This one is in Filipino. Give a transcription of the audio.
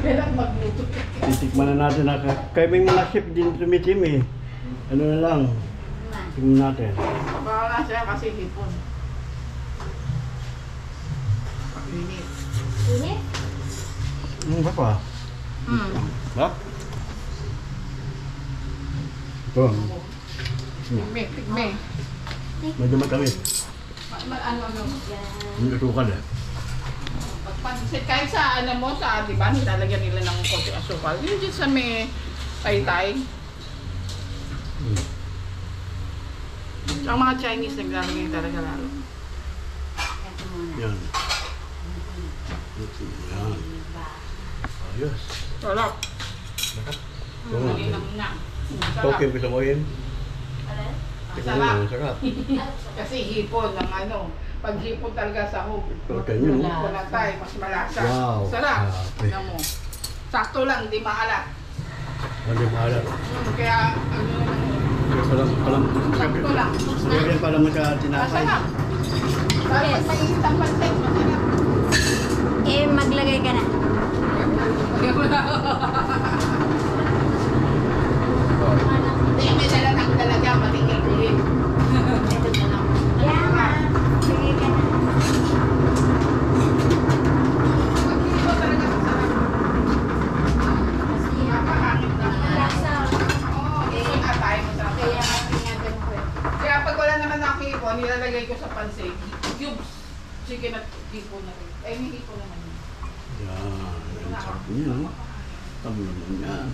Kailang magluto. Titikman na natin na kaya mga chef din tumitim eh. Ano na lang. Tingnan natin. Baka siya kasi hipon. Init. Init? Ba pa? Ba? Ito. Tigme. Medyo matamis. Ano yung... Hindi asukal eh. Pagpansit, kahit sa ano mo, sa, di ba, nilalagyan nila ng konti asukal. Yun dyan sa may tay-tay. Ang mga Chinese naglalagay talaga lalo. Yan. Yan. Ayos. Sarap. Ito nga. Malinang na. Sarap. Token gusto mo yun? Tingnan Sarap. mo, sarap. Kasi hipon ng ano. Pag hipon talaga sa home. Token yun. Hipon na tayo, mas malasa. Wow. Sarap. Grabe. Tingnan mo. Sakto lang, di maalat. Hindi maalat. Kaya, ano naman yun. Palang. Sakto lang. Yan pala mo sa tinapay. Masarap. Tapos may isang pansit, masarap. Eh, maglagay ka na. Hindi, may dala ng talaga, matingin-tingin. Ito na lang. Yeah, ma. Maglagay ka na. Ito talaga masarap. Napakangit na. Lasa. Oo, hipon na tayo, masarap. Kaya tingnan ko eh. Kaya pag wala naman ng hipon, nilalagay ko sa pansit. Cubes. Chicken at hipon na rin. May hipon naman yun. Yan. Ang sarap niya. Ang naman yan.